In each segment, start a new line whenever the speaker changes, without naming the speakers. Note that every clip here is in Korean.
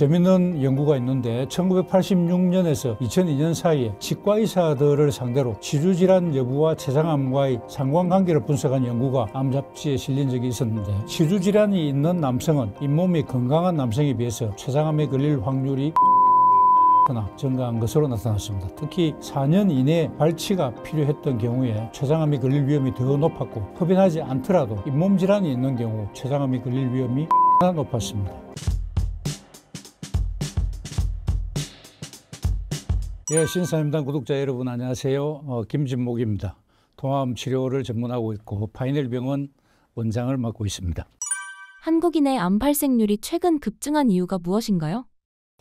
재밌는 연구가 있는데 1986년에서 2002년 사이에 치과의사들을 상대로 치주질환 여부와 췌장암과의 상관관계를 분석한 연구가 암 잡지에 실린 적이 있었는데, 치주질환이 있는 남성은 잇몸이 건강한 남성에 비해서 췌장암에 걸릴 확률이 증가한 것으로 나타났습니다. 특히 4년 이내에 발치가 필요했던 경우에 췌장암이 걸릴 위험이 더 높았고, 흡인하지 않더라도 잇몸 질환이 있는 경우 췌장암이 걸릴 위험이 높았습니다. 신사임당 구독자 여러분 안녕하세요. 김진목입니다. 통암 치료를 전문하고 있고 파이넬병원 원장을 맡고 있습니다.
한국인의 암 발생률이 최근 급증한 이유가 무엇인가요?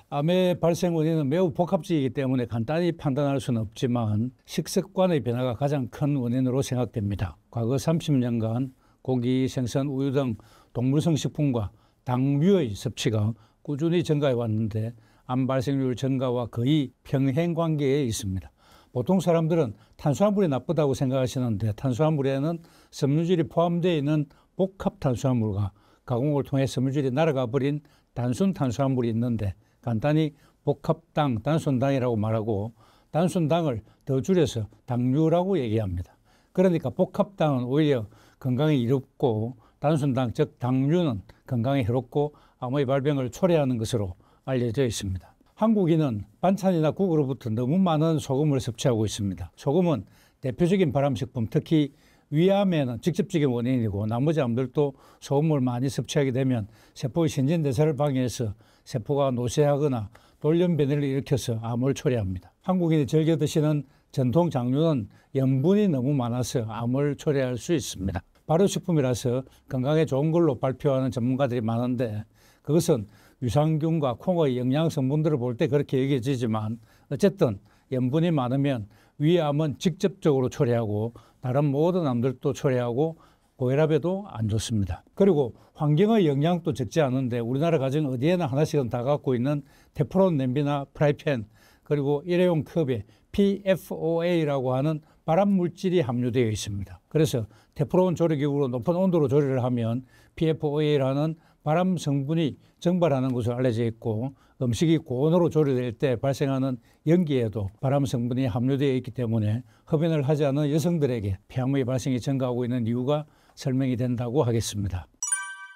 암의 발생 원인은 매우 복합적이기 때문에 간단히 판단할 수는 없지만 식습관의 변화가 가장 큰 원인으로 생각됩니다. 과거 30년간 고기, 생선, 우유 등 동물성 식품과 당류의 섭취가 꾸준히 증가해 왔는데 암 발생률 증가와 거의 평행 관계에 있습니다. 보통 사람들은 탄수화물이 나쁘다고 생각하시는데, 탄수화물에는 섬유질이 포함되어 있는 복합 탄수화물과 가공을 통해 섬유질이 날아가 버린 단순 탄수화물이 있는데, 간단히 복합당, 단순당이라고 말하고 단순당을 더 줄여서 당류라고 얘기합니다. 그러니까 복합당은 오히려 건강에 이롭고 단순당, 즉 당류는 건강에 해롭고 암의 발병을 초래하는 것으로 알려져 있습니다. 한국인은 반찬이나 국으로부터 너무 많은 소금을 섭취하고 있습니다. 소금은 대표적인 발암식품, 특히 위암에는 직접적인 원인이고, 나머지 암들도 소금을 많이 섭취하게 되면 세포의 신진대사를 방해해서 세포가 노쇠하거나 돌연변이를 일으켜서 암을 초래합니다. 한국인이 즐겨 드시는 전통 장류는 염분이 너무 많아서 암을 초래할 수 있습니다. 발효식품이라서 건강에 좋은 걸로 발표하는 전문가들이 많은데, 그것은 유산균과 콩의 영양 성분들을 볼 때 그렇게 여겨지지만, 어쨌든 염분이 많으면 위암은 직접적으로 초래하고 다른 모든 암들도 초래하고 고혈압에도 안 좋습니다. 그리고 환경의 영향도 적지 않은데, 우리나라 가정 어디에나 하나씩은 다 갖고 있는 테프론 냄비나 프라이팬, 그리고 일회용 컵에 PFOA라고 하는 발암물질이 함유되어 있습니다. 그래서 테프론 조리기구로 높은 온도로 조리를 하면 PFOA라는 발암 성분이 증발하는 것으로 알려져 있고, 음식이 고온으로 조리될 때 발생하는 연기에도 발암 성분이 함유되어 있기 때문에 흡연을 하지 않은 여성들에게 폐암의 발생이 증가하고 있는 이유가 설명이 된다고 하겠습니다.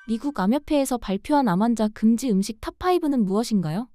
미국 암협회에서 발표한 암 환자 금지 음식 탑5는 무엇인가요?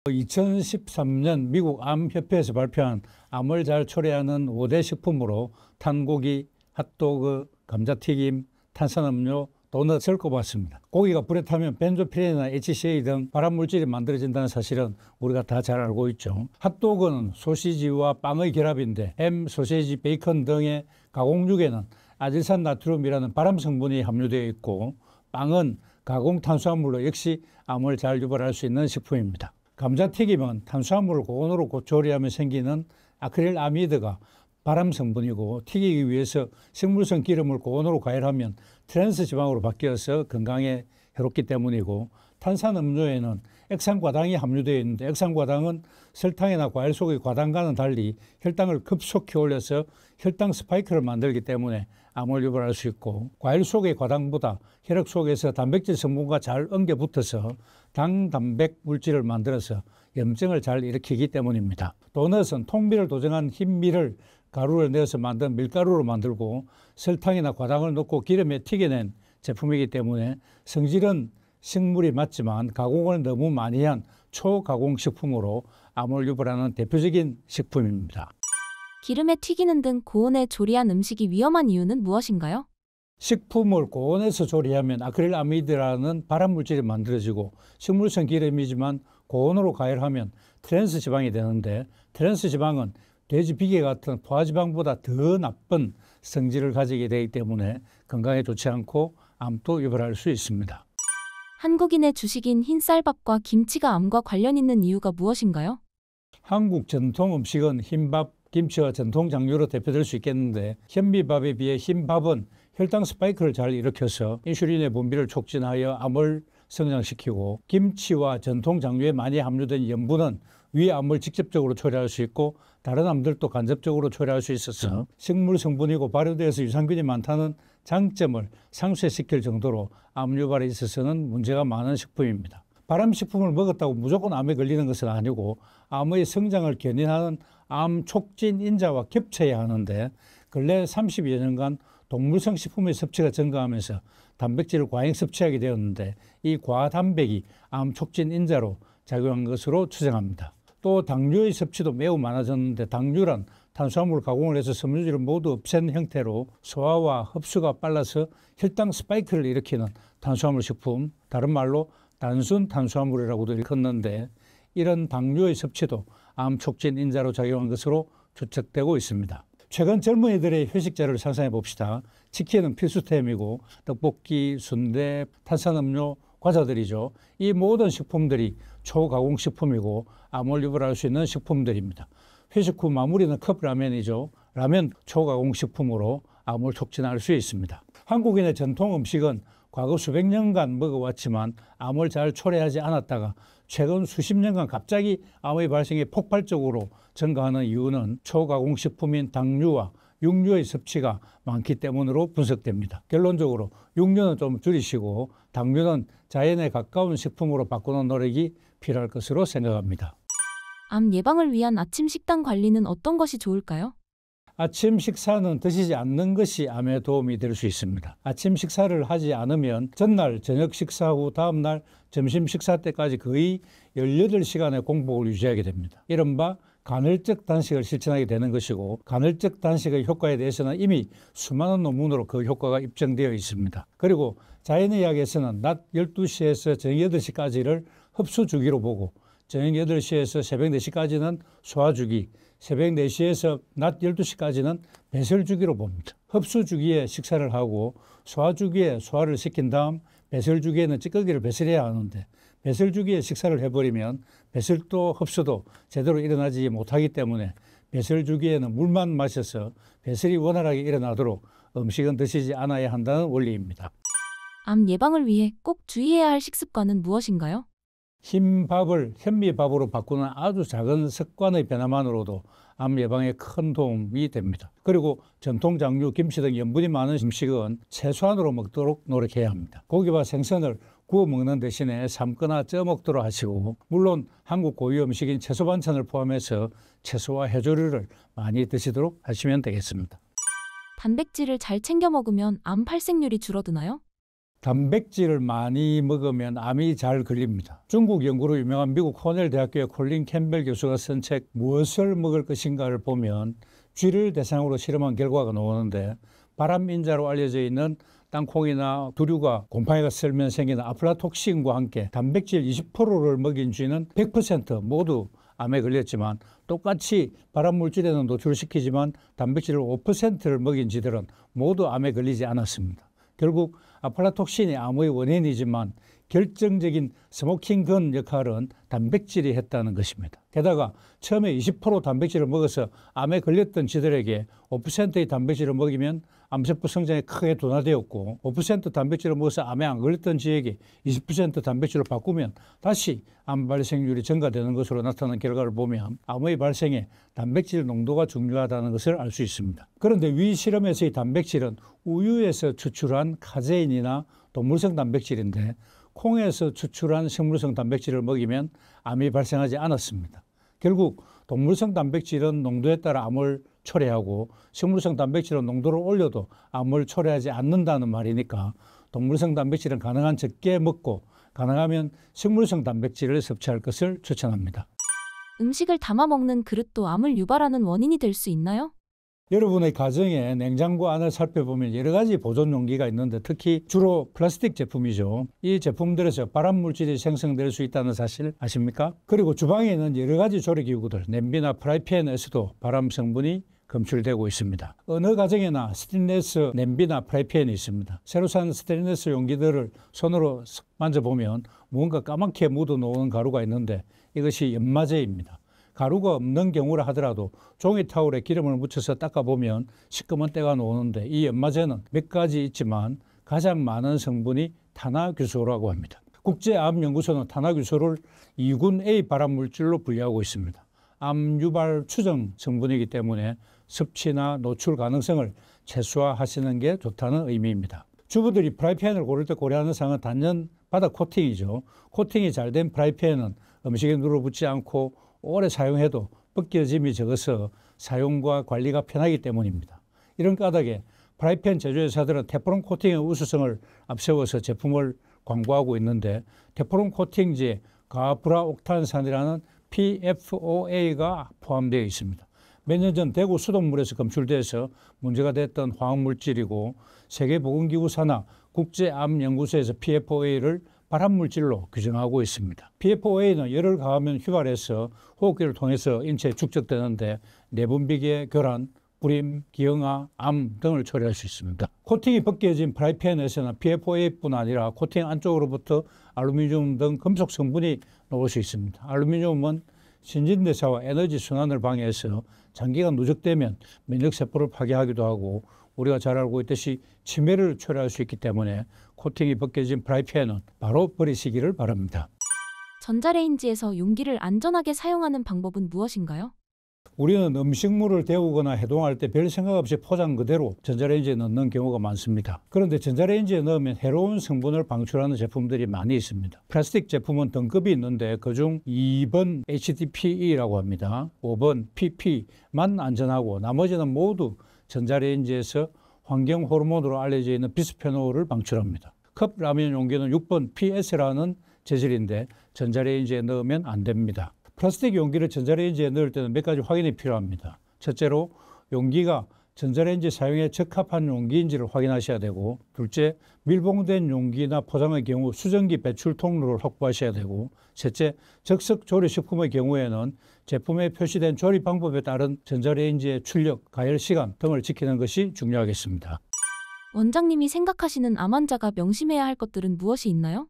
2013년 미국 암협회에서 발표한 암을 잘 초래하는 5대 식품으로 탄고기, 핫도그, 감자튀김, 탄산음료, 도넛을 꼽았습니다. 고기가 불에 타면 벤조피렌이나 HCA 등 발암물질이 만들어진다는 사실은 우리가 다 잘 알고 있죠. 핫도그는 소시지와 빵의 결합인데, 햄, 소시지, 베이컨 등의 가공육에는 아질산 나트륨이라는 발암 성분이 함유되어 있고, 빵은 가공 탄수화물로 역시 암을 잘 유발할 수 있는 식품입니다. 감자튀김은 탄수화물을 고온으로 조리하면 생기는 아크릴아미드가 발암 성분이고, 튀기기 위해서 식물성 기름을 고온으로 가열하면 트랜스 지방으로 바뀌어서 건강에 해롭기 때문이고, 탄산음료에는 액상과당이 함유되어 있는데, 액상과당은 설탕이나 과일 속의 과당과는 달리 혈당을 급속히 올려서 혈당 스파이크를 만들기 때문에 암을 유발할 수 있고, 과일 속의 과당보다 혈액 속에서 단백질 성분과 잘 엉겨 붙어서 당단백 물질을 만들어서 염증을 잘 일으키기 때문입니다. 도넛은 통밀을 도정한 흰밀을 가루를 내어서 만든 밀가루로 만들고, 설탕이나 과당을 넣고 기름에 튀겨낸 제품이기 때문에 성질은 식물이 맞지만 가공을 너무 많이 한 초가공식품으로 암을 유발하는 대표적인 식품입니다.
기름에 튀기는 등 고온에 조리한 음식이 위험한 이유는 무엇인가요?
식품을 고온에서 조리하면 아크릴아미드라는 발암물질이 만들어지고, 식물성 기름이지만 고온으로 가열하면 트랜스 지방이 되는데, 트랜스 지방은 돼지 비계 같은 포화지방보다 더 나쁜 성질을 가지게 되기 때문에 건강에 좋지 않고 암도 유발할 수 있습니다.
한국인의 주식인 흰쌀밥과 김치가 암과 관련 있는 이유가 무엇인가요?
한국 전통 음식은 흰밥, 김치와 전통 장류로 대표될 수 있겠는데, 현미밥에 비해 흰밥은 혈당 스파이크를 잘 일으켜서 인슐린의 분비를 촉진하여 암을 성장시키고, 김치와 전통 장류에 많이 함유된 염분은 위암을 직접적으로 초래할 수 있고 다른 암들도 간접적으로 초래할 수 있어서 식물 성분이고 발효되어서 유산균이 많다는 장점을 상쇄시킬 정도로 암 유발에 있어서는 문제가 많은 식품입니다. 발암식품을 먹었다고 무조건 암에 걸리는 것은 아니고 암의 성장을 견인하는 암 촉진 인자와 겹쳐야 하는데 근래 30여 년간 동물성 식품의 섭취가 증가하면서 단백질을 과잉 섭취하게 되었는데 이 과단백이 암 촉진 인자로 작용한 것으로 추정합니다. 또 당류의 섭취도 매우 많아졌는데 당류란 탄수화물 가공을 해서 섬유질을 모두 없앤 형태로 소화와 흡수가 빨라서 혈당 스파이크를 일으키는 탄수화물 식품, 다른 말로 단순 탄수화물이라고도 일컫는데 이런 당류의 섭취도 암 촉진 인자로 작용한 것으로 추측되고 있습니다. 최근 젊은이들의 휴식자를 상상해 봅시다. 치킨은 필수템이고 떡볶이, 순대, 탄산음료, 과자들이죠. 이 모든 식품들이 초가공식품이고 암을 유발할 수 있는 식품들입니다. 회식 후 마무리는 컵라면이죠. 라면 초가공식품으로 암을 촉진할 수 있습니다. 한국인의 전통 음식은 과거 수백 년간 먹어왔지만 암을 잘 초래하지 않았다가 최근 수십 년간 갑자기 암의 발생이 폭발적으로 증가하는 이유는 초가공식품인 당류와 육류의 섭취가 많기 때문으로 분석됩니다. 결론적으로 육류는 좀 줄이시고 당류는 자연에 가까운 식품으로 바꾸는 노력이 필요할 것으로 생각합니다.
암 예방을 위한 아침 식단 관리는 어떤 것이 좋을까요?
아침 식사는 드시지 않는 것이 암에 도움이 될 수 있습니다. 아침 식사를 하지 않으면 전날 저녁 식사 후 다음날 점심 식사 때까지 거의 18시간의 공복을 유지하게 됩니다. 이른바 간헐적 단식을 실천하게 되는 것이고 간헐적 단식의 효과에 대해서는 이미 수많은 논문으로 그 효과가 입증되어 있습니다. 그리고 자연의학에서는 낮 12시에서 저녁 8시까지를 흡수 주기로 보고 저녁 8시에서 새벽 4시까지는 소화 주기, 새벽 4시에서 낮 12시까지는 배설 주기로 봅니다. 흡수 주기에 식사를 하고 소화 주기에 소화를 시킨 다음 배설 주기에는 찌꺼기를 배설해야 하는데 배설 주기에 식사를 해버리면 배설도 흡수도 제대로 일어나지 못하기 때문에 배설 주기에는 물만 마셔서 배설이 원활하게 일어나도록 음식은 드시지 않아야 한다는 원리입니다.
암 예방을 위해 꼭 주의해야 할 식습관은 무엇인가요?
흰 밥을 현미밥으로 바꾸는 아주 작은 습관의 변화만으로도 암 예방에 큰 도움이 됩니다. 그리고 전통 장류, 김치 등 염분이 많은 음식은 최소한으로 먹도록 노력해야 합니다. 고기와 생선을 구워 먹는 대신에 삶거나 쪄 먹도록 하시고 물론 한국 고유 음식인 채소 반찬을 포함해서 채소와 해조류를 많이 드시도록 하시면 되겠습니다.
단백질을 잘 챙겨 먹으면 암 발생률이 줄어드나요?
단백질을 많이 먹으면 암이 잘 걸립니다. 중국 연구로 유명한 미국 코넬 대학교의 콜린 캠벨 교수가 쓴 책 무엇을 먹을 것인가를 보면 쥐를 대상으로 실험한 결과가 나오는데 발암인자로 알려져 있는 땅콩이나 두류가 곰팡이가 쓸면 생기는 아플라톡신과 함께 단백질 20%를 먹인 쥐는 100% 모두 암에 걸렸지만 똑같이 발암물질에는 노출시키지만 단백질을 5%를 먹인 쥐들은 모두 암에 걸리지 않았습니다. 결국 아플라톡신이 암의 원인이지만 결정적인 스모킹건 역할은 단백질이 했다는 것입니다. 게다가 처음에 20% 단백질을 먹어서 암에 걸렸던 쥐들에게 5%의 단백질을 먹이면 암세포 성장에 크게 둔화되었고 5% 단백질을 먹어서 암에 안 걸렸던 쥐에게 20% 단백질을 바꾸면 다시 암 발생률이 증가되는 것으로 나타난 결과를 보면 암의 발생에 단백질 농도가 중요하다는 것을 알 수 있습니다. 그런데 위 실험에서의 단백질은 우유에서 추출한 카제인이나 동물성 단백질인데 콩에서 추출한 식물성 단백질을 먹이면 암이 발생하지 않았습니다. 결국 동물성 단백질은 농도에 따라 암을 초래하고 식물성 단백질은 농도를 올려도 암을 초래하지 않는다는 말이니까 동물성 단백질은 가능한 적게 먹고 가능하면 식물성 단백질을 섭취할 것을 추천합니다.
음식을 담아 먹는 그릇도 암을 유발하는 원인이 될 수 있나요?
여러분의 가정에 냉장고 안을 살펴보면 여러 가지 보존 용기가 있는데 특히 주로 플라스틱 제품이죠. 이 제품들에서 발암물질이 생성될 수 있다는 사실 아십니까? 그리고 주방에 있는 여러 가지 조리기구들, 냄비나 프라이팬에서도 발암 성분이 검출되고 있습니다. 어느 가정에나 스테인리스 냄비나 프라이팬이 있습니다. 새로 산 스테인리스 용기들을 손으로 만져보면 무언가 까맣게 묻어놓은 가루가 있는데 이것이 연마제입니다. 가루가 없는 경우라 하더라도 종이 타올에 기름을 묻혀서 닦아보면 시커먼 때가 나오는데 이 연마제는 몇 가지 있지만 가장 많은 성분이 탄화규소라고 합니다. 국제암연구소는 탄화규소를 2군 A 발암물질로 분류하고 있습니다. 암 유발 추정 성분이기 때문에 섭취나 노출 가능성을 최소화하시는 게 좋다는 의미입니다. 주부들이 프라이팬을 고를 때 고려하는 사항은 단연 바닥 코팅이죠. 코팅이 잘 된 프라이팬은 음식에 눌어붙지 않고 오래 사용해도 벗겨짐이 적어서 사용과 관리가 편하기 때문입니다. 이런 까닭에 프라이팬 제조회사들은 테프론 코팅의 우수성을 앞세워서 제품을 광고하고 있는데, 테프론 코팅지에 가브라옥탄산이라는 PFOA가 포함되어 있습니다. 몇 년 전 대구 수돗물에서 검출돼서 문제가 됐던 화학물질이고, 세계보건기구 산하 국제암연구소에서 PFOA를 발암물질로 규정하고 있습니다. PFOA는 열을 가하면 휘발해서 호흡기를 통해서 인체에 축적되는데 내분비계, 교란, 불임, 기형아, 암 등을 초래할 수 있습니다. 코팅이 벗겨진 프라이팬에서는 PFOA뿐 아니라 코팅 안쪽으로부터 알루미늄 등 금속 성분이 나올 수 있습니다. 알루미늄은 신진대사와 에너지 순환을 방해해서 장기간 누적되면 면역세포를 파괴하기도 하고, 우리가 잘 알고 있듯이 치매를 초래할 수 있기 때문에 코팅이 벗겨진 프라이팬은 바로 버리시기를 바랍니다.
전자레인지에서 용기를 안전하게 사용하는 방법은 무엇인가요?
우리는 음식물을 데우거나 해동할 때 별 생각 없이 포장 그대로 전자레인지에 넣는 경우가 많습니다. 그런데 전자레인지에 넣으면 해로운 성분을 방출하는 제품들이 많이 있습니다. 플라스틱 제품은 등급이 있는데 그중 2번 HDPE라고 합니다. 5번 PP만 안전하고 나머지는 모두 전자레인지에서 환경 호르몬으로 알려져 있는 비스페놀을 방출합니다. 컵 라면 용기는 6번 PS라는 재질인데 전자레인지에 넣으면 안 됩니다. 플라스틱 용기를 전자레인지에 넣을 때는 몇 가지 확인이 필요합니다. 첫째로 용기가 전자레인지 사용에 적합한 용기인지를 확인하셔야 되고, 둘째, 밀봉된 용기나 포장의 경우 수증기 배출 통로를 확보하셔야 되고, 셋째, 적석 조리식품의 경우에는 제품에 표시된 조리 방법에 따른 전자레인지의 출력, 가열 시간 등을 지키는 것이 중요하겠습니다.
원장님이 생각하시는 암 환자가 명심해야 할 것들은 무엇이 있나요?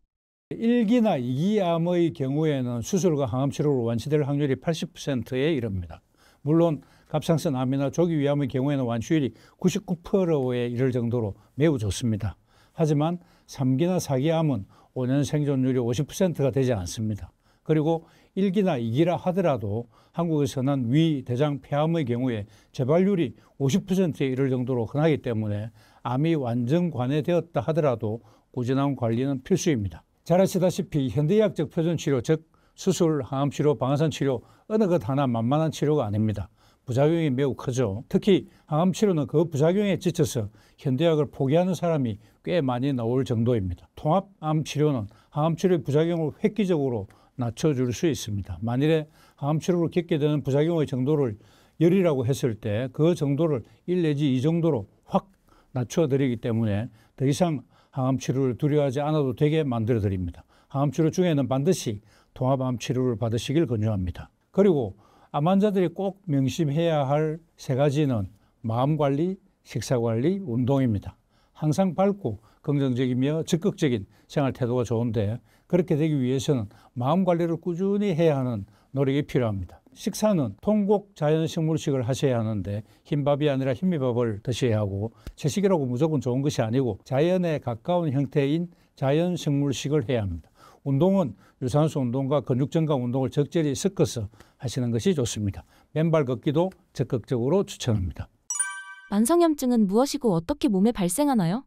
1기나 2기 암의 경우에는 수술과 항암치료로 완치될 확률이 80%에 이릅니다. 물론 갑상선 암이나 조기 위암의 경우에는 완치율이 99%에 이를 정도로 매우 좋습니다. 하지만 3기나 4기 암은 5년 생존율이 50%가 되지 않습니다. 그리고 1기나 2기라 하더라도 한국에서는 위, 대장, 폐암의 경우에 재발률이 50%에 이를 정도로 흔하기 때문에 암이 완전 관해되었다 하더라도 꾸준한 관리는 필수입니다. 잘 아시다시피 현대의학적 표준치료, 즉 수술, 항암치료, 방사선치료 어느 것 하나 만만한 치료가 아닙니다. 부작용이 매우 크죠. 특히 항암치료는 그 부작용에 지쳐서 현대의학을 포기하는 사람이 꽤 많이 나올 정도입니다. 통합암치료는 항암치료의 부작용을 획기적으로 낮춰줄 수 있습니다. 만일에 항암치료로 겪게 되는 부작용의 정도를 열이라고 했을 때 그 정도를 1 내지 2 정도로 확 낮춰드리기 때문에 더 이상 항암치료를 두려워하지 않아도 되게 만들어드립니다. 항암치료 중에는 반드시 통합암치료를 받으시길 권유합니다. 그리고 암 환자들이 꼭 명심해야 할 3가지는 마음관리, 식사관리, 운동입니다. 항상 밝고 긍정적이며 적극적인 생활 태도가 좋은데, 그렇게 되기 위해서는 마음관리를 꾸준히 해야 하는 노력이 필요합니다. 식사는 통곡 자연식물식을 하셔야 하는데 흰밥이 아니라 흰미밥을 드셔야 하고, 채식이라고 무조건 좋은 것이 아니고 자연에 가까운 형태인 자연식물식을 해야 합니다. 운동은 유산소 운동과 근육 증강 운동을 적절히 섞어서 하시는 것이 좋습니다. 맨발 걷기도 적극적으로 추천합니다.
만성염증은 무엇이고 어떻게 몸에 발생하나요?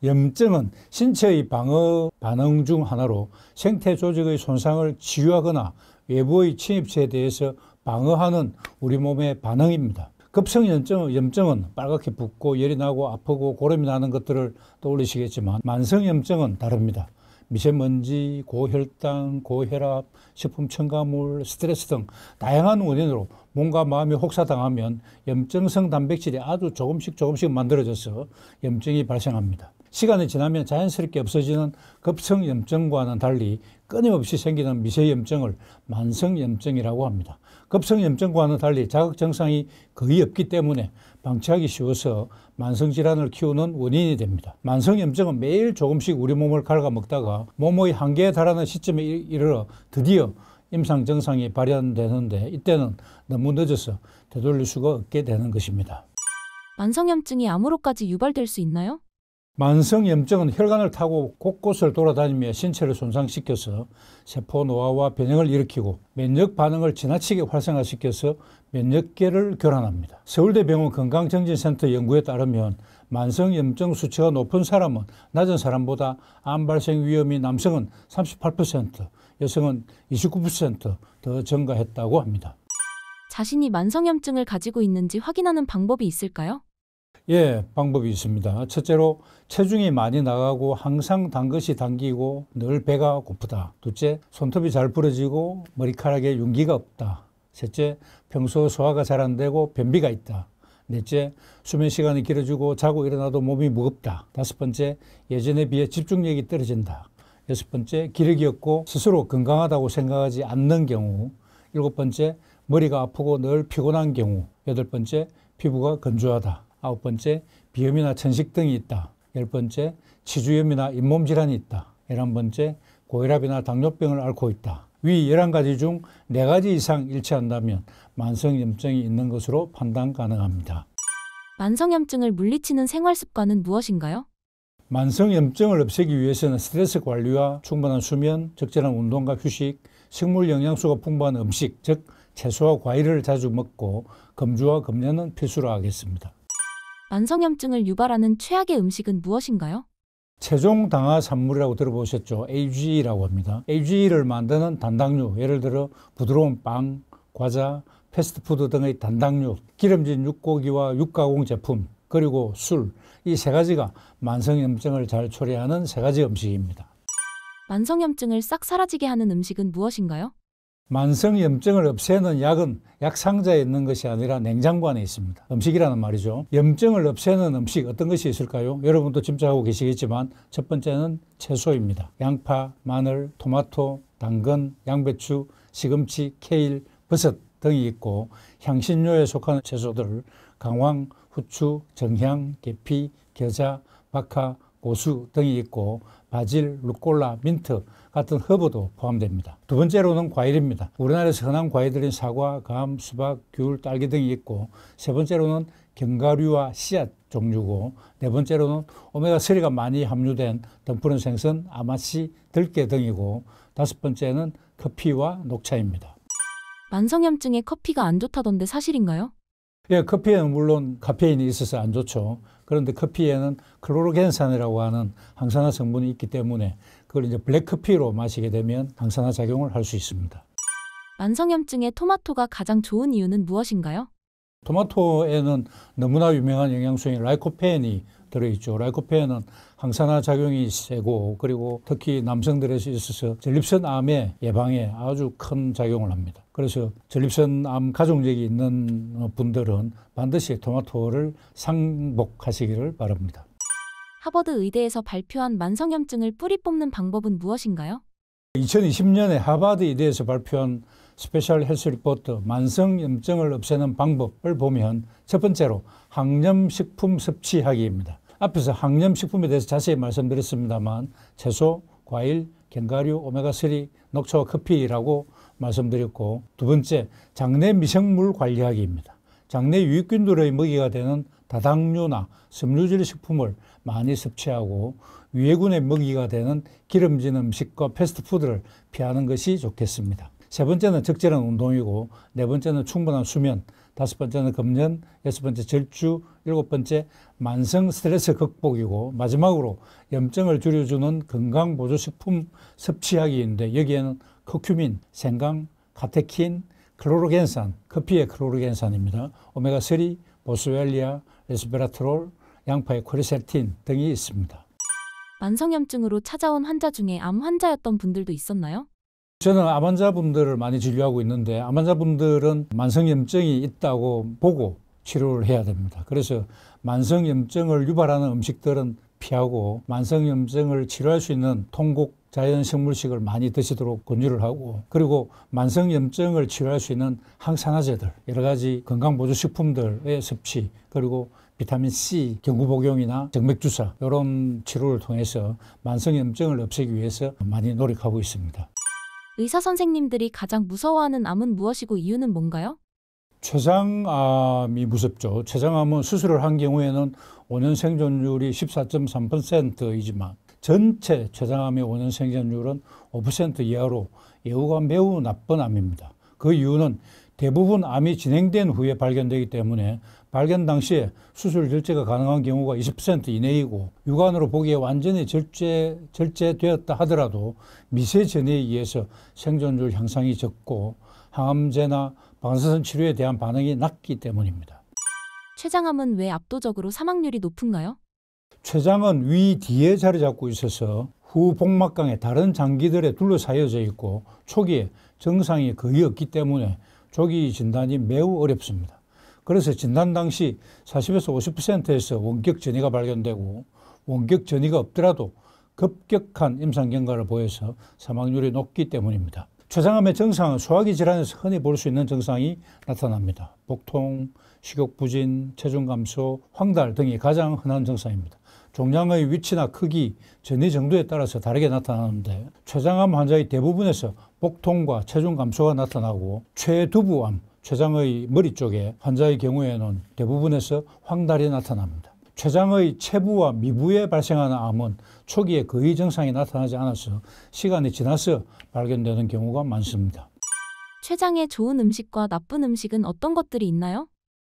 염증은 신체의 방어 반응 중 하나로 생태 조직의 손상을 치유하거나 외부의 침입체에 대해서 방어하는 우리 몸의 반응입니다. 급성염증은 빨갛게 붓고 열이 나고 아프고 고름이 나는 것들을 떠올리시겠지만, 만성염증은 다릅니다. 미세먼지, 고혈당, 고혈압, 식품 첨가물, 스트레스 등 다양한 원인으로 몸과 마음이 혹사당하면 염증성 단백질이 아주 조금씩 만들어져서 염증이 발생합니다. 시간이 지나면 자연스럽게 없어지는 급성염증과는 달리 끊임없이 생기는 미세염증을 만성염증이라고 합니다. 급성염증과는 달리 자극 증상이 거의 없기 때문에 방치하기 쉬워서 만성질환을 키우는 원인이 됩니다. 만성염증은 매일 조금씩 우리 몸을 갉아먹다가 몸의 한계에 달하는 시점에 이르러 드디어 임상 증상이 발현되는데, 이때는 너무 늦어서 되돌릴 수가 없게 되는 것입니다.
만성염증이 암으로까지 유발될 수 있나요?
만성염증은 혈관을 타고 곳곳을 돌아다니며 신체를 손상시켜서 세포 노화와 변형을 일으키고 면역 반응을 지나치게 활성화시켜서 면역계를 교란합니다. 서울대병원 건강정진센터 연구에 따르면 만성염증 수치가 높은 사람은 낮은 사람보다 암 발생 위험이 남성은 38%, 여성은 29%더 증가했다고 합니다.
자신이 만성염증을 가지고 있는지 확인하는 방법이 있을까요?
예, 방법이 있습니다. 첫째로 체중이 많이 나가고 항상 단 것이 당기고 늘 배가 고프다. 둘째, 손톱이 잘 부러지고 머리카락에 윤기가 없다. 셋째, 평소 소화가 잘 안 되고 변비가 있다. 넷째, 수면 시간이 길어지고 자고 일어나도 몸이 무겁다. 다섯 번째, 예전에 비해 집중력이 떨어진다. 여섯 번째, 기력이 없고 스스로 건강하다고 생각하지 않는 경우. 일곱 번째, 머리가 아프고 늘 피곤한 경우. 여덟 번째, 피부가 건조하다. 아홉 번째, 비염이나 천식 등이 있다. 열 번째, 치주염이나 잇몸 질환이 있다. 11번째, 고혈압이나 당뇨병을 앓고 있다. 위 11가지 중 4가지 이상 일치한다면 만성염증이 있는 것으로 판단 가능합니다.
만성염증을 물리치는 생활 습관은 무엇인가요?
만성염증을 없애기 위해서는 스트레스 관리와 충분한 수면, 적절한 운동과 휴식, 식물 영양소가 풍부한 음식, 즉 채소와 과일을 자주 먹고 검주와 검연은 필수로 하겠습니다.
만성염증을 유발하는 최악의 음식은 무엇인가요?
최종 당화 산물이라고 들어보셨죠? AGE라고 합니다. AGE를 만드는 단당류, 예를 들어 부드러운 빵, 과자, 패스트푸드 등의 단당류, 기름진 육고기와 육가공 제품, 그리고 술, 이 세 가지가 만성염증을 잘 초래하는 세 가지 음식입니다.
만성염증을 싹 사라지게 하는 음식은 무엇인가요?
만성염증을 없애는 약은 약 상자에 있는 것이 아니라 냉장고 안에 있습니다. 음식이라는 말이죠. 염증을 없애는 음식 어떤 것이 있을까요? 여러분도 짐작하고 계시겠지만 첫 번째는 채소입니다. 양파, 마늘, 토마토, 당근, 양배추, 시금치, 케일, 버섯 등이 있고 향신료에 속하는 채소들 강황, 후추, 정향, 계피, 겨자, 박하, 고수 등이 있고 바질, 루꼴라, 민트 같은 허브도 포함됩니다. 두 번째로는 과일입니다. 우리나라에서 흔한 과일들인 사과, 감, 수박, 귤, 딸기 등이 있고 세 번째로는 견과류와 씨앗 종류고 네 번째로는 오메가3가 많이 함유된 등푸른 생선, 아마씨, 들깨 등이고 다섯 번째는 커피와 녹차입니다.
만성염증에 커피가 안 좋다던데 사실인가요?
예, 커피에는 물론 카페인이 있어서 안 좋죠. 그런데 커피에는 클로로겐산이라고 하는 항산화 성분이 있기 때문에 그걸 이제 블랙커피로 마시게 되면 항산화 작용을 할 수 있습니다.
만성염증에 토마토가 가장 좋은 이유는 무엇인가요?
토마토에는 너무나 유명한 영양소인 라이코펜이 들어있죠. 라이코펜은 항산화 작용이 세고 그리고 특히 남성들에 있어서 전립선암의 예방에 아주 큰 작용을 합니다. 그래서 전립선암 가족력이 있는 분들은 반드시 토마토를 상복하시기를 바랍니다.
하버드 의대에서 발표한 만성염증을 뿌리 뽑는 방법은 무엇인가요?
2020년에 하버드 의대에서 발표한 스페셜 헬스 리포트 만성염증을 없애는 방법을 보면 첫 번째로 항염식품 섭취하기입니다. 앞에서 항염식품에 대해서 자세히 말씀드렸습니다만 채소, 과일, 견과류, 오메가3, 녹차와 커피라고 말씀드렸고 두 번째 장내 미생물 관리하기입니다. 장내 유익균들의 먹이가 되는 다당류나 섬유질 식품을 많이 섭취하고 유해군의 먹이가 되는 기름진 음식과 패스트푸드를 피하는 것이 좋겠습니다. 세 번째는 적절한 운동이고 네 번째는 충분한 수면, 다섯 번째는 금연, 여섯 번째 절주, 일곱 번째 만성 스트레스 극복이고 마지막으로 염증을 줄여주는 건강보조식품 섭취하기인데 여기에는 커큐민, 생강, 카테킨, 클로로겐산, 커피의 클로로겐산입니다. 오메가3, 보스웰리아, 레스베라트롤, 양파의 코리세틴 등이 있습니다.
만성염증으로 찾아온 환자 중에 암 환자였던 분들도 있었나요?
저는 암 환자분들을 많이 진료하고 있는데 암 환자분들은 만성염증이 있다고 보고 치료를 해야 됩니다. 그래서 만성염증을 유발하는 음식들은 피하고 만성염증을 치료할 수 있는 통곡 자연식물식을 많이 드시도록 권유를 하고 그리고 만성염증을 치료할 수 있는 항산화제들 여러 가지 건강보조식품들의 섭취 그리고 비타민C 경구 복용이나 정맥주사 이런 치료를 통해서 만성염증을 없애기 위해서 많이 노력하고 있습니다.
의사 선생님들이 가장 무서워하는 암은 무엇이고 이유는 뭔가요?
췌장암이 무섭죠. 췌장암은 수술을 한 경우에는 5년 생존율이 14.3%이지만 전체 췌장암의 5년 생존율은 5% 이하로 예후가 매우 나쁜 암입니다. 그 이유는 대부분 암이 진행된 후에 발견되기 때문에 발견 당시에 수술 절제가 가능한 경우가 20% 이내이고 육안으로 보기에 완전히 절제되었다 하더라도 미세 전이에 의해서 생존율 향상이 적고 항암제나 방사선 치료에 대한 반응이 낮기 때문입니다.
췌장암은 왜 압도적으로 사망률이 높은가요?
췌장은 위 뒤에 자리 잡고 있어서 후 복막강의 다른 장기들에 둘러싸여져 있고 초기에 증상이 거의 없기 때문에 조기 진단이 매우 어렵습니다. 그래서 진단 당시 40에서 50%에서 원격 전이가 발견되고 원격 전이가 없더라도 급격한 임상 경과를 보여서 사망률이 높기 때문입니다. 췌장암의 증상은 소화기 질환에서 흔히 볼 수 있는 증상이 나타납니다. 복통, 식욕부진, 체중 감소, 황달 등이 가장 흔한 증상입니다. 종양의 위치나 크기, 전이 정도에 따라서 다르게 나타나는데 췌장암 환자의 대부분에서 복통과 체중 감소가 나타나고 췌두부암, 췌장의 머리 쪽에 환자의 경우에는 대부분에서 황달이 나타납니다. 췌장의 체부와 미부에 발생하는 암은 초기에 거의 증상이 나타나지 않아서 시간이 지나서 발견되는 경우가 많습니다.
췌장에 좋은 음식과 나쁜 음식은 어떤 것들이 있나요?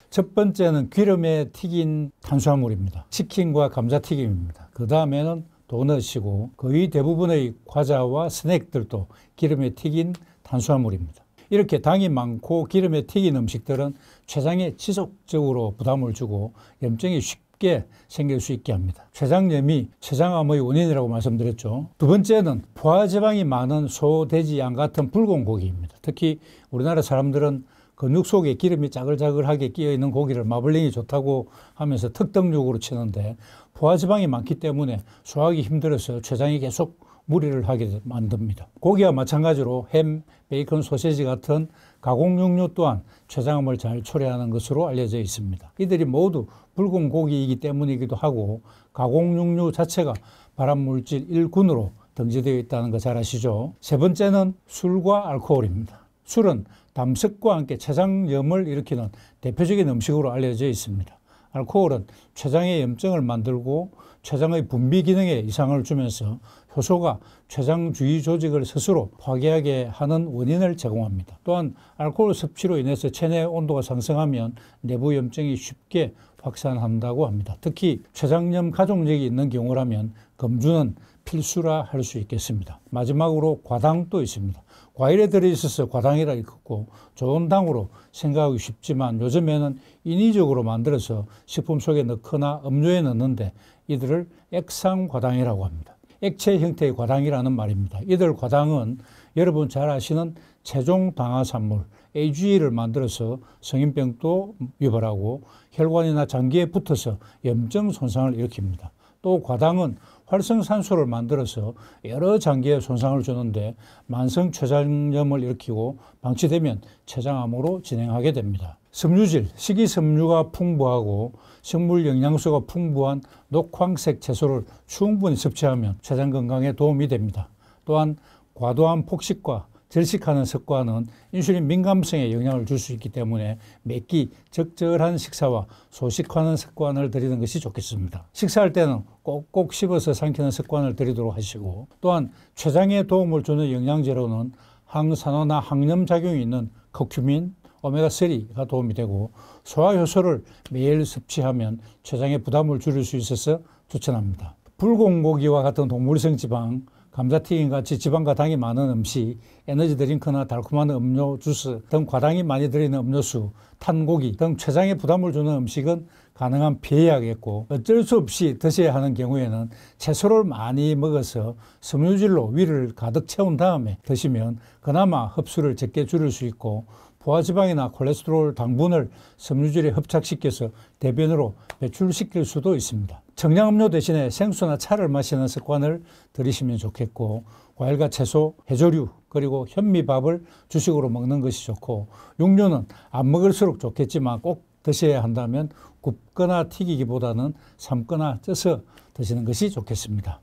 첫 번째는 기름에 튀긴 탄수화물입니다. 치킨과 감자튀김입니다. 그 다음에는 도넛이고 거의 대부분의 과자와 스낵들도 기름에 튀긴 탄수화물입니다. 이렇게 당이 많고 기름에 튀긴 음식들은 췌장에 지속적으로 부담을 주고 염증이 쉽게 생길 수 있게 합니다. 췌장염이 췌장암의 원인이라고 말씀드렸죠. 두 번째는 포화지방이 많은 소, 돼지, 양 같은 붉은 고기입니다. 특히 우리나라 사람들은 근육 속에 기름이 짜글짜글하게 끼어있는 고기를 마블링이 좋다고 하면서 특등육으로 치는데 포화지방이 많기 때문에 소화하기 힘들어서 췌장이 계속 무리를 하게 만듭니다. 고기와 마찬가지로 햄, 베이컨, 소시지 같은 가공육류 또한 췌장암을 잘 초래하는 것으로 알려져 있습니다. 이들이 모두 붉은 고기이기 때문이기도 하고 가공육류 자체가 발암물질 1군으로 등재되어 있다는 거 잘 아시죠? 세 번째는 술과 알코올입니다. 술은 담석과 함께 췌장염을 일으키는 대표적인 음식으로 알려져 있습니다. 알코올은 췌장의 염증을 만들고 췌장의 분비 기능에 이상을 주면서 효소가 췌장 주위 조직을 스스로 파괴하게 하는 원인을 제공합니다. 또한 알코올 섭취로 인해서 체내 온도가 상승하면 내부 염증이 쉽게 확산한다고 합니다. 특히 췌장염 가족력이 있는 경우라면 금주는 필수라 할 수 있겠습니다. 마지막으로 과당도 있습니다. 과일에 들어있어서 과당이라 일컫고 좋은 당으로 생각하기 쉽지만 요즘에는 인위적으로 만들어서 식품 속에 넣거나 음료에 넣는데 이들을 액상과당이라고 합니다. 액체 형태의 과당이라는 말입니다. 이들 과당은 여러분 잘 아시는 체종 방아산물 AGE를 만들어서 성인병도 유발하고 혈관이나 장기에 붙어서 염증 손상을 일으킵니다. 또 과당은 활성산소를 만들어서 여러 장기에 손상을 주는데 만성 췌장염을 일으키고 방치되면 췌장암으로 진행하게 됩니다. 섬유질, 식이섬유가 풍부하고 식물 영양소가 풍부한 녹황색 채소를 충분히 섭취하면 췌장 건강에 도움이 됩니다. 또한 과도한 폭식과 절식하는 습관은 인슐린 민감성에 영향을 줄 수 있기 때문에 매끼 적절한 식사와 소식하는 습관을 들이는 것이 좋겠습니다. 식사할 때는 꼭꼭 씹어서 삼키는 습관을 들이도록 하시고 또한 췌장에 도움을 주는 영양제로는 항산화나 항염작용이 있는 커큐민, 오메가3가 도움이 되고 소화효소를 매일 섭취하면 췌장의 부담을 줄일 수 있어서 추천합니다. 붉은 고기와 같은 동물성 지방, 감자튀김 같이 지방과 당이 많은 음식, 에너지 드링크나 달콤한 음료, 주스 등 과당이 많이 들어있는 음료수, 탄 고기 등 췌장에 부담을 주는 음식은 가능한 피해야겠고 어쩔 수 없이 드셔야 하는 경우에는 채소를 많이 먹어서 섬유질로 위를 가득 채운 다음에 드시면 그나마 흡수를 적게 줄일 수 있고 포화지방이나 콜레스테롤, 당분을 섬유질에 흡착시켜서 대변으로 배출시킬 수도 있습니다. 청량음료 대신에 생수나 차를 마시는 습관을 들이시면 좋겠고 과일과 채소, 해조류, 그리고 현미밥을 주식으로 먹는 것이 좋고 육류는 안 먹을수록 좋겠지만 꼭 드셔야 한다면 굽거나 튀기기보다는 삶거나 쪄서 드시는 것이 좋겠습니다.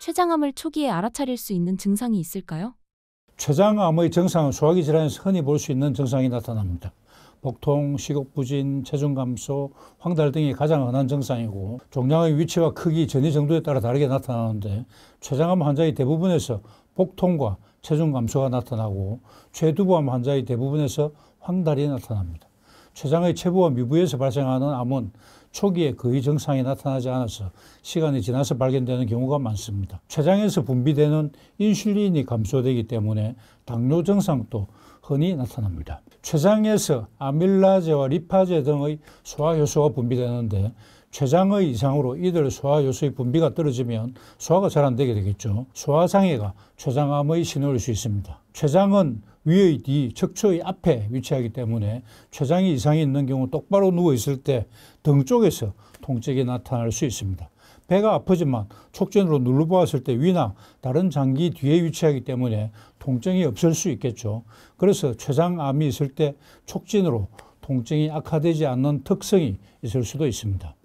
췌장암을 초기에 알아차릴 수 있는 증상이 있을까요?
췌장암의 증상은 소화기 질환에서 흔히 볼 수 있는 증상이 나타납니다. 복통, 식욕부진, 체중 감소, 황달 등이 가장 흔한 증상이고 종양의 위치와 크기, 전이 정도에 따라 다르게 나타나는데 췌장암 환자의 대부분에서 복통과 체중 감소가 나타나고 췌두부암 환자의 대부분에서 황달이 나타납니다. 췌장의 체부와 미부에서 발생하는 암은 초기에 거의 증상이 나타나지 않아서 시간이 지나서 발견되는 경우가 많습니다. 췌장에서 분비되는 인슐린이 감소되기 때문에 당뇨 증상도 흔히 나타납니다. 췌장에서 아밀라제와 리파제 등의 소화효소가 분비되는데 췌장의 이상으로 이들 소화효소의 분비가 떨어지면 소화가 잘 안 되게 되겠죠. 소화장애가 췌장암의 신호일 수 있습니다. 췌장은 위의 뒤, 척추의 앞에 위치하기 때문에 췌장이 이상이 있는 경우 똑바로 누워있을 때 등 쪽에서 통증이 나타날 수 있습니다. 배가 아프지만 촉진으로 눌러보았을 때 위나 다른 장기 뒤에 위치하기 때문에 통증이 없을 수 있겠죠. 그래서 췌장암이 있을 때 촉진으로 통증이 악화되지 않는 특성이 있을 수도 있습니다.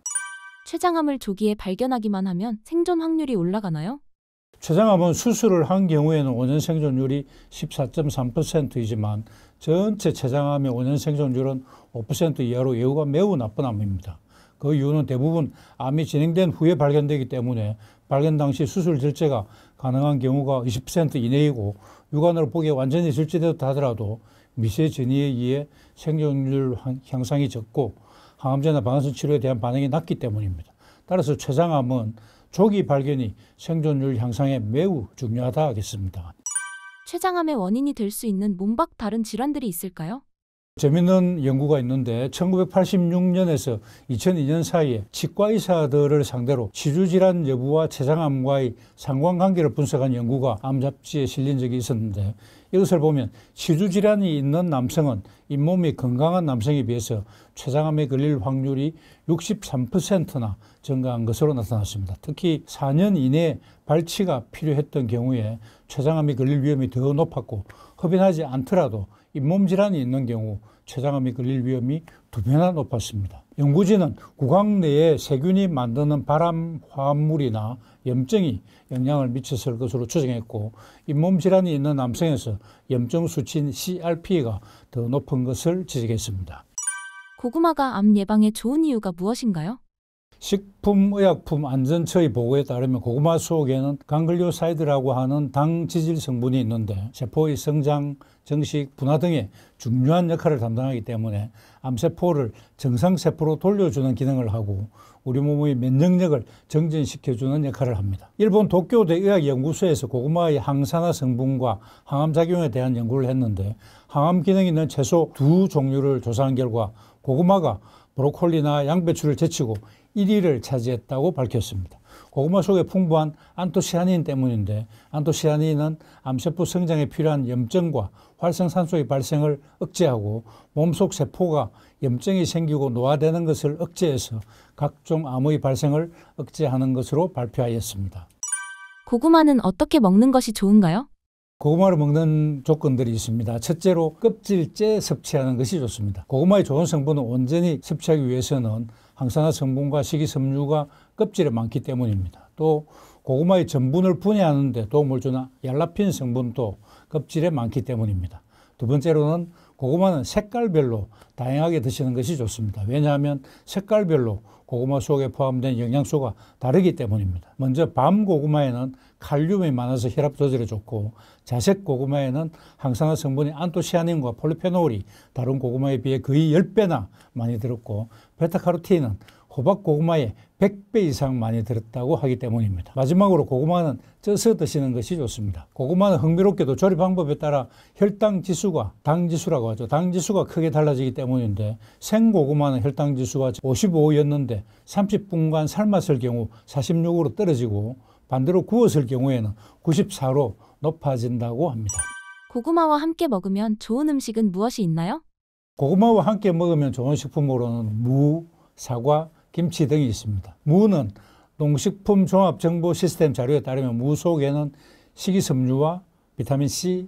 췌장암을 조기에 발견하기만 하면 생존 확률이 올라가나요?
췌장암은 수술을 한 경우에는 5년 생존율이 14.3%이지만 전체 췌장암의 5년 생존율은 5% 이하로 예후가 매우 나쁜 암입니다. 그 이유는 대부분 암이 진행된 후에 발견되기 때문에 발견 당시 수술 절제가 가능한 경우가 20% 이내이고 육안으로 보기에 완전히 절제되었다 하더라도 미세 전이에 의해 생존율 향상이 적고 항암제나 방사선 치료에 대한 반응이 낮기 때문입니다. 따라서 췌장암은 조기 발견이 생존율 향상에 매우 중요하다 하겠습니다.
췌장암의 원인이 될 수 있는 몸밖 다른 질환들이 있을까요?
재미있는 연구가 있는데 1986년에서 2002년 사이에 치과의사들을 상대로 치주질환 여부와 췌장암과의 상관관계를 분석한 연구가 암 잡지에 실린 적이 있었는데 이것을 보면 치주질환이 있는 남성은 잇몸이 건강한 남성에 비해서 췌장암에 걸릴 확률이 63%나 증가한 것으로 나타났습니다. 특히 4년 이내에 발치가 필요했던 경우에 췌장암이 걸릴 위험이 더 높았고 흡연하지 않더라도 잇몸 질환이 있는 경우 췌장암이 걸릴 위험이 2배나 높았습니다. 연구진은 구강 내에 세균이 만드는 발암 화합물이나 염증이 영향을 미쳤을 것으로 추정했고 잇몸 질환이 있는 남성에서 염증 수치인 CRP가 더 높은 것을 지적했습니다.
고구마가 암 예방에 좋은 이유가 무엇인가요?
식품의약품안전처의 보고에 따르면 고구마 속에는 강글리오사이드라고 하는 당 지질 성분이 있는데 세포의 성장, 정식, 분화 등의 중요한 역할을 담당하기 때문에 암세포를 정상세포로 돌려주는 기능을 하고 우리 몸의 면역력을 정진시켜주는 역할을 합니다. 일본 도쿄대 의학연구소에서 고구마의 항산화 성분과 항암작용에 대한 연구를 했는데 항암 기능이 있는 채소 2종류를 조사한 결과 고구마가 브로콜리나 양배추를 제치고 1위를 차지했다고 밝혔습니다. 고구마 속에 풍부한 안토시아닌 때문인데 안토시아닌은 암세포 성장에 필요한 염증과 활성산소의 발생을 억제하고 몸속 세포가 염증이 생기고 노화되는 것을 억제해서 각종 암의 발생을 억제하는 것으로 발표하였습니다.
고구마는 어떻게 먹는 것이 좋은가요?
고구마를 먹는 조건들이 있습니다. 첫째로 껍질째 섭취하는 것이 좋습니다. 고구마의 좋은 성분을 온전히 섭취하기 위해서는 항산화 성분과 식이섬유가 껍질에 많기 때문입니다. 또 고구마의 전분을 분해하는 데 도움을 주는 얄라핀 성분도 껍질에 많기 때문입니다. 두 번째로는 고구마는 색깔별로 다양하게 드시는 것이 좋습니다. 왜냐하면 색깔별로 고구마 속에 포함된 영양소가 다르기 때문입니다. 먼저 밤 고구마에는 칼륨이 많아서 혈압 조절에 좋고 자색 고구마에는 항산화 성분인 안토시아닌과 폴리페놀이 다른 고구마에 비해 거의 10배나 많이 들었고 베타카로틴은 호박 고구마에 100배 이상 많이 들었다고 하기 때문입니다. 마지막으로 고구마는 쪄서 드시는 것이 좋습니다. 고구마는 흥미롭게도 조리 방법에 따라 혈당 지수가 당지수라고 하죠. 당지수가 크게 달라지기 때문인데 생고구마는 혈당 지수가 55였는데 30분간 삶았을 경우 46으로 떨어지고 반대로 구웠을 경우에는 94로 높아진다고 합니다.
고구마와 함께 먹으면 좋은 음식은 무엇이 있나요?
고구마와 함께 먹으면 좋은 식품으로는 무, 사과, 김치 등이 있습니다. 무는 농식품 종합 정보 시스템 자료에 따르면 무 속에는 식이섬유와 비타민C,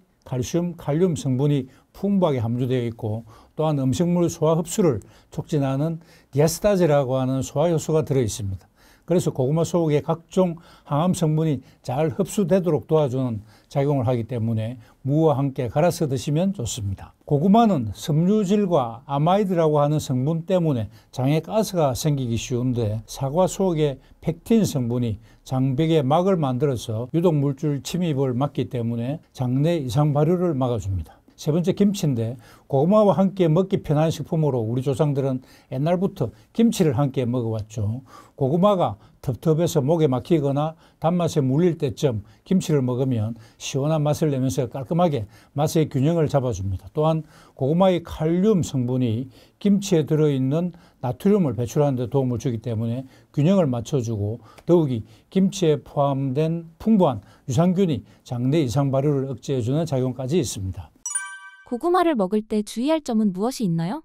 칼륨 성분이 풍부하게 함유되어 있고 또한 음식물 소화 흡수를 촉진하는 디아스타제라고 하는 소화효소가 들어 있습니다. 그래서 고구마 속에 각종 항암 성분이 잘 흡수되도록 도와주는 작용을 하기 때문에 무와 함께 갈아서 드시면 좋습니다. 고구마는 섬유질과 아마이드라고 하는 성분 때문에 장에 가스가 생기기 쉬운데 사과 속에 펙틴 성분이 장벽에 막을 만들어서 유독물질 침입을 막기 때문에 장내 이상 발효를 막아줍니다. 세 번째, 김치인데 고구마와 함께 먹기 편한 식품으로 우리 조상들은 옛날부터 김치를 함께 먹어왔죠. 고구마가 텁텁해서 목에 막히거나 단맛에 물릴 때쯤 김치를 먹으면 시원한 맛을 내면서 깔끔하게 맛의 균형을 잡아줍니다. 또한 고구마의 칼륨 성분이 김치에 들어있는 나트륨을 배출하는 데 도움을 주기 때문에 균형을 맞춰주고 더욱이 김치에 포함된 풍부한 유산균이 장내 이상 발효를 억제해주는 작용까지 있습니다.
고구마를 먹을 때 주의할 점은 무엇이 있나요?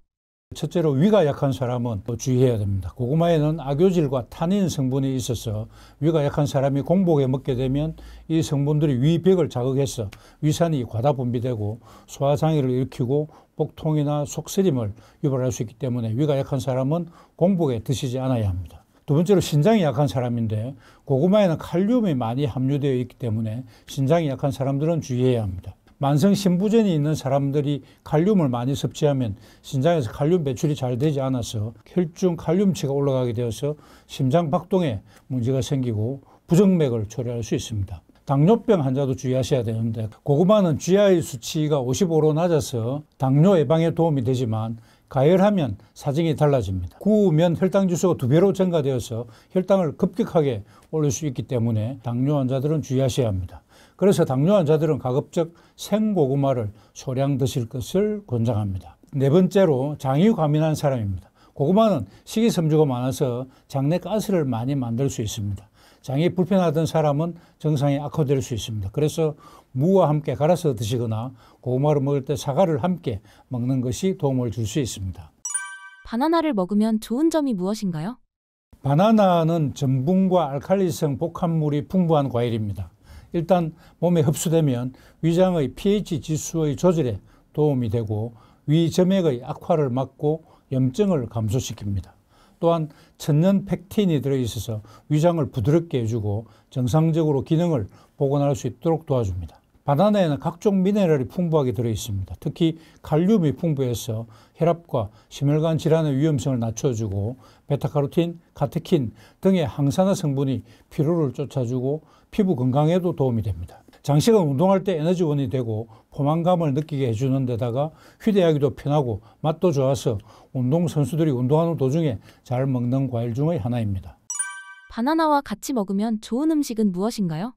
첫째로 위가 약한 사람은 주의해야 됩니다. 고구마에는 악효질과 타닌 성분이 있어서 위가 약한 사람이 공복에 먹게 되면 이 성분들이 위벽을 자극해서 위산이 과다 분비되고 소화장애를 일으키고 복통이나 속쓰림을 유발할 수 있기 때문에 위가 약한 사람은 공복에 드시지 않아야 합니다. 두 번째로 신장이 약한 사람인데 고구마에는 칼륨이 많이 함유되어 있기 때문에 신장이 약한 사람들은 주의해야 합니다. 만성 신부전이 있는 사람들이 칼륨을 많이 섭취하면 신장에서 칼륨 배출이 잘 되지 않아서 혈중 칼륨치가 올라가게 되어서 심장 박동에 문제가 생기고 부정맥을 초래할 수 있습니다. 당뇨병 환자도 주의하셔야 되는데 고구마는 GI 수치가 55로 낮아서 당뇨 예방에 도움이 되지만 가열하면 사정이 달라집니다. 구우면 혈당 지수가 2배로 증가되어서 혈당을 급격하게 올릴 수 있기 때문에 당뇨 환자들은 주의하셔야 합니다. 그래서 당뇨 환자들은 가급적 생고구마를 소량 드실 것을 권장합니다. 네 번째로 장이 과민한 사람입니다. 고구마는 식이섬유가 많아서 장내 가스를 많이 만들 수 있습니다. 장이 불편하던 사람은 증상이 악화될 수 있습니다. 그래서 무와 함께 갈아서 드시거나 고구마를 먹을 때 사과를 함께 먹는 것이 도움을 줄 수 있습니다.
바나나를 먹으면 좋은 점이 무엇인가요?
바나나는 전분과 알칼리성 복합물이 풍부한 과일입니다. 일단 몸에 흡수되면 위장의 pH 지수의 조절에 도움이 되고 위점액의 악화를 막고 염증을 감소시킵니다. 또한 천연 펙틴이 들어있어서 위장을 부드럽게 해주고 정상적으로 기능을 복원할 수 있도록 도와줍니다. 바나나에는 각종 미네랄이 풍부하게 들어있습니다. 특히 칼륨이 풍부해서 혈압과 심혈관 질환의 위험성을 낮춰주고 베타카로틴, 카테킨 등의 항산화 성분이 피로를 쫓아주고 피부 건강에도 도움이 됩니다. 장시간 운동할 때 에너지원이 되고 포만감을 느끼게 해주는 데다가 휴대하기도 편하고 맛도 좋아서 운동선수들이 운동하는 도중에 잘 먹는 과일 중의 하나입니다.
바나나와 같이 먹으면 좋은 음식은 무엇인가요?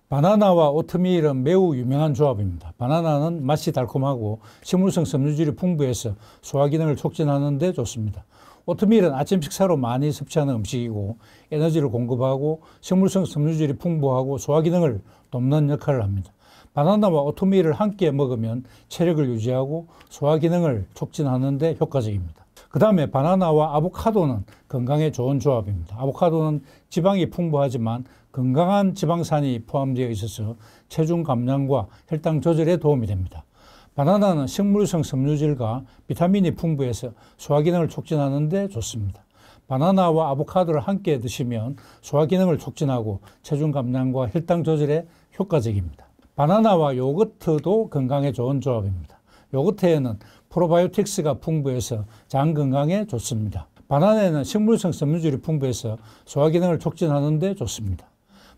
바나나와 오트밀은 매우 유명한 조합입니다. 바나나는 맛이 달콤하고 식물성 섬유질이 풍부해서 소화 기능을 촉진하는 데 좋습니다. 오트밀은 아침 식사로 많이 섭취하는 음식이고 에너지를 공급하고 식물성 섬유질이 풍부하고 소화 기능을 돕는 역할을 합니다. 바나나와 오트밀을 함께 먹으면 체력을 유지하고 소화 기능을 촉진하는 데 효과적입니다. 그 다음에 바나나와 아보카도는 건강에 좋은 조합입니다. 아보카도는 지방이 풍부하지만 건강한 지방산이 포함되어 있어서 체중 감량과 혈당 조절에 도움이 됩니다. 바나나는 식물성 섬유질과 비타민이 풍부해서 소화기능을 촉진하는 데 좋습니다. 바나나와 아보카도를 함께 드시면 소화기능을 촉진하고 체중 감량과 혈당 조절에 효과적입니다. 바나나와 요거트도 건강에 좋은 조합입니다. 요거트에는 프로바이오틱스가 풍부해서 장 건강에 좋습니다. 바나나에는 식물성 섬유질이 풍부해서 소화기능을 촉진하는 데 좋습니다.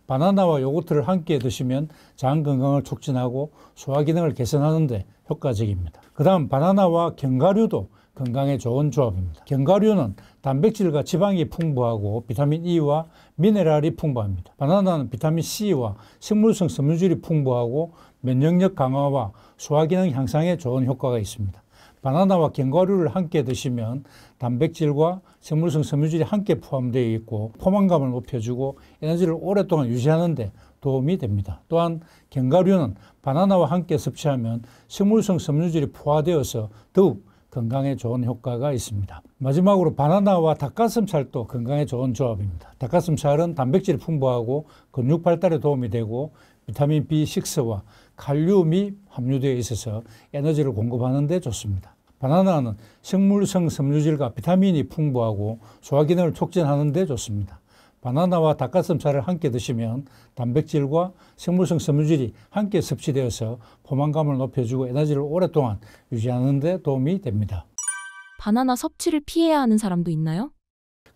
바나나와 요거트를 함께 드시면 장 건강을 촉진하고 소화기능을 개선하는 데 효과적입니다. 그 다음 바나나와 견과류도 건강에 좋은 조합입니다. 견과류는 단백질과 지방이 풍부하고 비타민 E와 미네랄이 풍부합니다. 바나나는 비타민 C와 식물성 섬유질이 풍부하고 면역력 강화와 소화기능 향상에 좋은 효과가 있습니다. 바나나와 견과류를 함께 드시면 단백질과 식물성 섬유질이 함께 포함되어 있고 포만감을 높여주고 에너지를 오랫동안 유지하는 데 도움이 됩니다. 또한 견과류는 바나나와 함께 섭취하면 식물성 섬유질이 포화되어서 더욱 건강에 좋은 효과가 있습니다. 마지막으로 바나나와 닭가슴살도 건강에 좋은 조합입니다. 닭가슴살은 단백질이 풍부하고 근육 발달에 도움이 되고 비타민 B6와 칼륨이 함유되어 있어서 에너지를 공급하는 데 좋습니다. 바나나는 식물성 섬유질과 비타민이 풍부하고 소화기능을 촉진하는 데 좋습니다. 바나나와 닭가슴살을 함께 드시면 단백질과 식물성 섬유질이 함께 섭취되어서 포만감을 높여주고 에너지를 오랫동안 유지하는 데 도움이 됩니다.
바나나 섭취를 피해야 하는 사람도 있나요?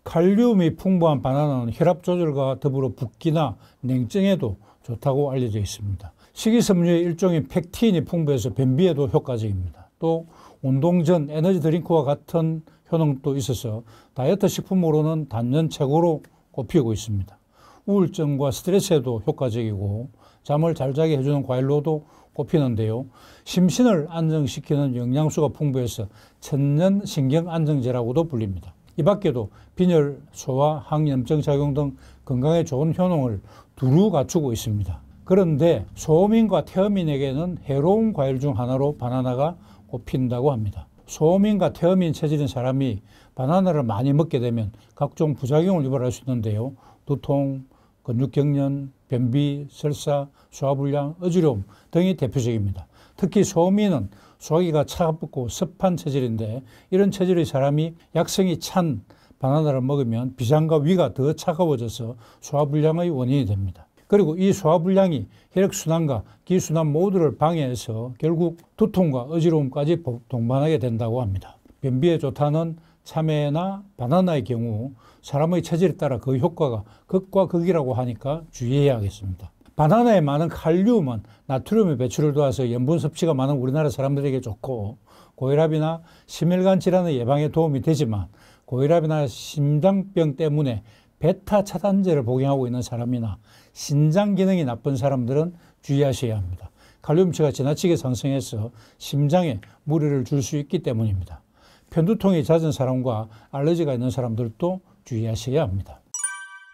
칼륨이 풍부한 바나나는 혈압 조절과 더불어 붓기나 냉증에도 좋다고 알려져 있습니다. 식이섬유의 일종인 펙틴이 풍부해서 변비에도 효과적입니다. 또 운동 전 에너지 드링크와 같은 효능도 있어서 다이어트 식품으로는 단연 최고로 꼽히고 있습니다. 우울증과 스트레스에도 효과적이고 잠을 잘 자게 해주는 과일로도 꼽히는데요. 심신을 안정시키는 영양소가 풍부해서 천연 신경 안정제라고도 불립니다. 이 밖에도 빈혈, 소화, 항염증 작용 등 건강에 좋은 효능을 두루 갖추고 있습니다. 그런데 소음인과 태음인에게는 해로운 과일 중 하나로 바나나가 꼽힌다고 합니다. 소음인과 태음인 체질인 사람이 바나나를 많이 먹게 되면 각종 부작용을 유발할 수 있는데요. 두통, 근육경련, 변비, 설사, 소화불량, 어지러움 등이 대표적입니다. 특히 소음인은 소화기가 차갑고 습한 체질인데 이런 체질의 사람이 약성이 찬 바나나를 먹으면 비장과 위가 더 차가워져서 소화불량의 원인이 됩니다. 그리고 이 소화불량이 혈액순환과 기순환 모두를 방해해서 결국 두통과 어지러움까지 동반하게 된다고 합니다. 변비에 좋다는 참외나 바나나의 경우 사람의 체질에 따라 그 효과가 극과 극이라고 하니까 주의해야겠습니다. 바나나에 많은 칼륨은 나트륨의 배출을 도와서 염분 섭취가 많은 우리나라 사람들에게 좋고 고혈압이나 심혈관 질환의 예방에 도움이 되지만 고혈압이나 심장병 때문에 베타 차단제를 복용하고 있는 사람이나 신장 기능이 나쁜 사람들은 주의하셔야 합니다. 칼륨치가 지나치게 상승해서 심장에 무리를 줄 수 있기 때문입니다. 편두통이 잦은 사람과 알러지가 있는 사람들도 주의하셔야 합니다.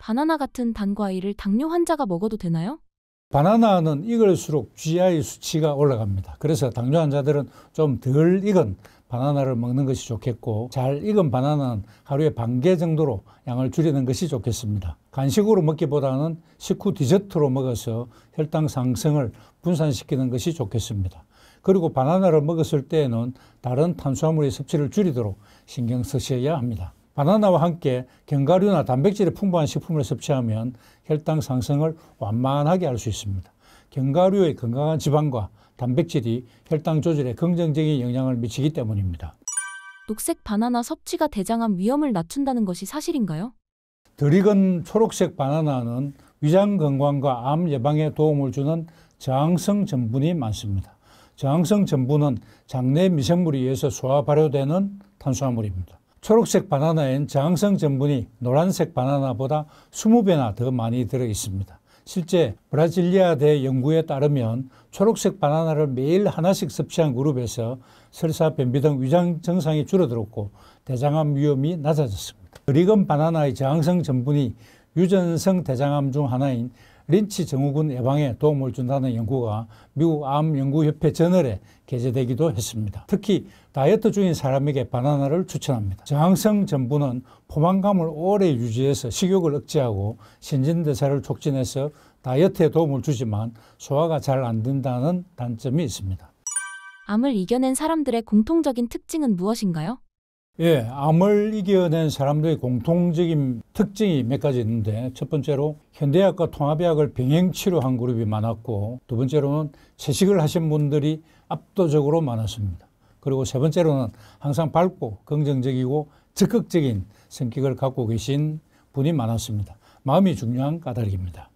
바나나 같은 단 과일을 당뇨 환자가 먹어도 되나요?
바나나는 익을수록 GI 수치가 올라갑니다. 그래서 당뇨 환자들은 좀 덜 익은 바나나를 먹는 것이 좋겠고 잘 익은 바나나는 하루에 반 개 정도로 양을 줄이는 것이 좋겠습니다. 간식으로 먹기보다는 식후 디저트로 먹어서 혈당 상승을 분산시키는 것이 좋겠습니다. 그리고 바나나를 먹었을 때에는 다른 탄수화물의 섭취를 줄이도록 신경 쓰셔야 합니다. 바나나와 함께 견과류나 단백질이 풍부한 식품을 섭취하면 혈당 상승을 완만하게 할 수 있습니다. 견과류의 건강한 지방과 단백질이 혈당 조절에 긍정적인 영향을 미치기 때문입니다.
녹색 바나나 섭취가 대장암 위험을 낮춘다는 것이 사실인가요?
덜 익은 초록색 바나나는 위장 건강과 암 예방에 도움을 주는 저항성 전분이 많습니다. 저항성 전분은 장내 미생물에 의해서 소화 발효되는 탄수화물입니다. 초록색 바나나엔 저항성 전분이 노란색 바나나보다 20배나 더 많이 들어 있습니다. 실제 브라질리아대 연구에 따르면 초록색 바나나를 매일 하나씩 섭취한 그룹에서 설사, 변비 등 위장 증상이 줄어들었고 대장암 위험이 낮아졌습니다. 덜 익은 바나나의 저항성 전분이 유전성 대장암 중 하나인 린치 증후군 예방에 도움을 준다는 연구가 미국 암연구협회 저널에 게재되기도 했습니다. 특히 다이어트 중인 사람에게 바나나를 추천합니다. 저항성 전분은 포만감을 오래 유지해서 식욕을 억제하고 신진대사를 촉진해서 다이어트에 도움을 주지만 소화가 잘 안 된다는 단점이 있습니다.
암을 이겨낸 사람들의 공통적인 특징은 무엇인가요?
예, 암을 이겨낸 사람들의 공통적인 특징이 몇 가지 있는데 첫 번째로 현대의학과 통합의학을 병행 치료한 그룹이 많았고 두 번째로는 채식을 하신 분들이 압도적으로 많았습니다. 그리고 세 번째로는 항상 밝고 긍정적이고 적극적인 성격을 갖고 계신 분이 많았습니다. 마음이 중요한 까닭입니다.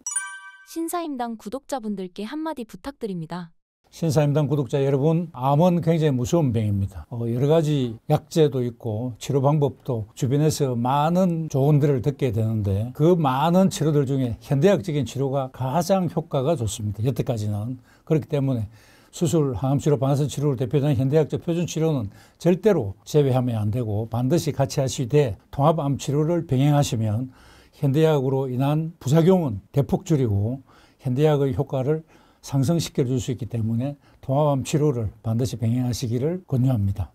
신사임당 구독자분들께 한마디 부탁드립니다.
신사임당 구독자 여러분, 암은 굉장히 무서운 병입니다. 여러 가지 약제도 있고 치료 방법도 주변에서 많은 조언들을 듣게 되는데 그 많은 치료들 중에 현대학적인 치료가 가장 효과가 좋습니다. 여태까지는. 그렇기 때문에 수술, 항암치료, 방사선 치료를 대표하는 현대학적 표준치료는 절대로 제외하면 안 되고 반드시 같이 하시되 통합암 치료를 병행하시면 현대약으로 인한 부작용은 대폭 줄이고 현대약의 효과를 상승시켜 줄 수 있기 때문에 통합암 치료를 반드시 병행하시기를 권유합니다.